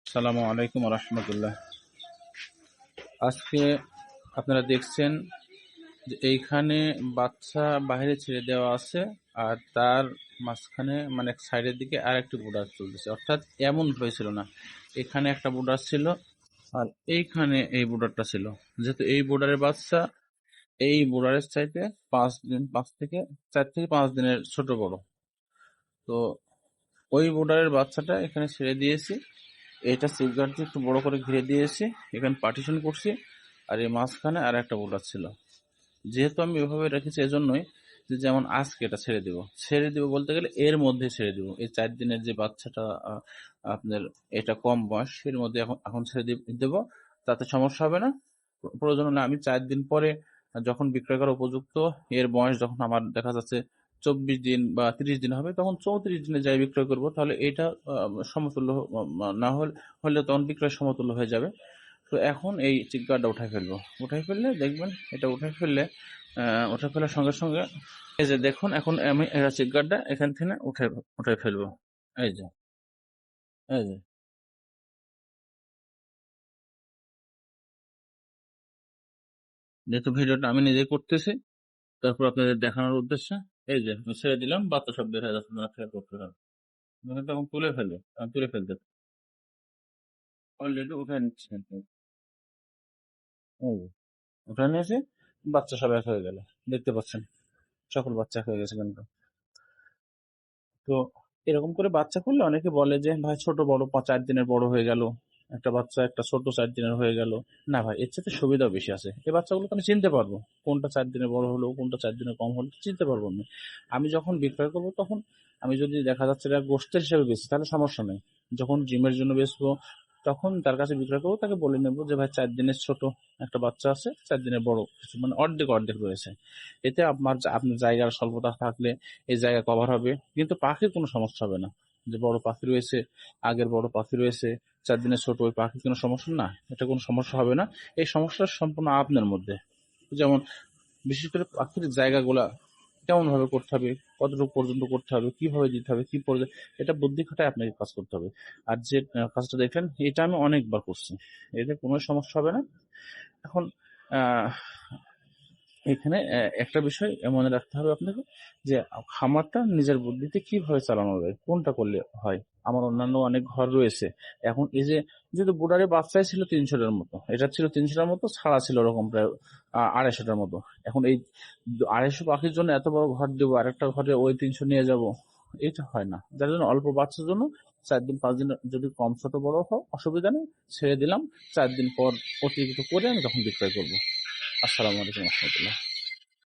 আসসালামু আলাইকুম রহমতুল্লাহ। আজকে আপনারা দেখছেন যে এইখানে বাচ্চা বাইরে ছেড়ে দেওয়া আছে, আর তার মাঝখানে মানে সাইডের দিকে আর একটি বোর্ডার চলতেছে। অর্থাৎ এমন হয়েছিল না, এখানে একটা বোর্ডার ছিল আর এইখানে এই বোর্ডারটা ছিল। যেহেতু এই বোর্ডারের বাচ্চা এই বোর্ডারের চাইতে 5 দিন, 4 থেকে 5 দিনের ছোট বড়। তো ওই বোর্ডারের বাচ্চাটা এখানে ছেড়ে দিয়েছি। এটা সেফগার্ড দিয়ে একটু বড় করে ঘিরে দিয়েছি, এখানে পার্টিশন করছি। আর এই মাঝখানে আর একটা বোর্ডার ছিল। যেহেতু আমি এভাবে রেখেছি এজন্যই যে যেমন আজকে এটা ছেড়ে দিব বলতে গেলে এর মধ্যে ছেড়ে দিব। এই 4 দিনের যে বাচ্চাটা আপনার এটা কম বয়স, এর মধ্যে এখন এখন ছেড়ে দেবো, তাতে সমস্যা হবে না। প্রয়োজন হলে আমি 4 দিন পরে যখন বিক্রয় করা উপযুক্ত, এর বয়স যখন আমার দেখা যাচ্ছে 24 দিন বা 30 দিন হবে, তখন 34 দিনে যাই বিক্রয় করব। তাহলে এটা সমতুল্য না হলে তখন বিক্রয় সমতুল্য হয়ে যাবে। তো এখন এই চিক গার্ডটা উঠাই ফেললে দেখবেন, এটা উঠে ফেলার সঙ্গে সঙ্গে এই যে দেখুন, এখন আমি চিক গার্ডটা এখান থেকে উঠে ফেলবো। এই যে এই যে যেহেতু ভিডিওটা আমি নিজে করতেছি, তারপর আপনাদের দেখানোর উদ্দেশ্যে এই যে আমি ছেড়ে দিলাম, বাচ্চা সব বের হয়ে যাচ্ছে, আপনারা খেয়াল করতে হবে। আমি তখন তুলে ফেলতে অলরেডি উঠে নিচ্ছি। এই যে উঠে নিয়েছি, বাচ্চা সব এক হয়ে গেল, দেখতে পাচ্ছেন সকল বাচ্চা এক হয়ে গেছে কিন্তু। তো এরকম করে বাচ্চা করলে অনেকে বলে যে ভাই ছোট বড় 4 দিনের বড় হয়ে গেল, একটা বাচ্চা একটা ছোট 4 দিনের হয়ে গেল। না ভাই, এর চাইতে সুবিধাও বেশি আছে। এই বাচ্চাগুলোকে আমি চিনতে পারবো, কোনটা 4 দিনের বড় হলো, কোনটা 4 দিনের কম হলো, চিনতে পারবো আমি। আমি যখন বিক্রয় করবো তখন আমি যদি দেখা যাচ্ছে এটা গোষ্ঠের হিসেবে বেশি, তাহলে সমস্যা নেই। যখন জিমের জন্য বেচবো তখন তার কাছে বিক্রয় করবো, তাকে বলে নেবো যে ভাই 4 দিনের ছোট একটা বাচ্চা আছে, 4 দিনের বড় কিছু মানে অর্ধেক অর্ধেক রয়েছে। এতে আপনার জায়গার স্বল্পতা থাকলে এই জায়গা কভার হবে, কিন্তু পাখির কোনো সমস্যা হবে না। যে বড় পাখি রয়েছে, আগের বড় পাখি রয়েছে, 4 দিনের ছোট, ওই পাখির কোনো সমস্যা না, এটা কোনো সমস্যা হবে না। এই সমস্যা সম্পূর্ণ আপনার মধ্যে। যেমন বিশেষ করে পাখির জায়গাগুলা কেমন ভাবে করতে হবে, কতটুকু পর্যন্ত করতে হবে, কিভাবে দিতে হবে, কি পর্যায়ে, এটা বুদ্ধি খাটায় আপনাকে কাজ করতে হবে। আর যে কাজটা দেখলেন, এটা আমি অনেকবার করছি, এতে কোনো সমস্যা হবে না। এখন আহ এখানে একটা বিষয় মনে রাখতে হবে আপনাকে, যে খামারটা নিজের বুদ্ধিতে কিভাবে চালানো যায়, কোনটা করলে হয়। আমার অন্যান্য অনেক ঘর রয়েছে। এখন এই যে যেহেতু বোর্ডারে বাচ্চাই ছিল 300টার মতো, এটা ছিল 300টার মতো, ছাড়া ছিল ওরকম প্রায় 250টার মতো। এখন এই 250 পাখির জন্য এত বড় ঘর দেবো, আরেকটা ঘরে ওই 300 নিয়ে যাব, এটা হয় না। যার জন্য অল্প বাচ্চার জন্য 4 দিন 5 দিন যদি কম ছোট বড় হোক অসুবিধা নেই, ছেড়ে দিলাম। 4 দিন পর অতিরিক্ত করে আমি তখন বিক্রয় করবো। আসসালামু আলাইকুম রহমতুল্লাহ।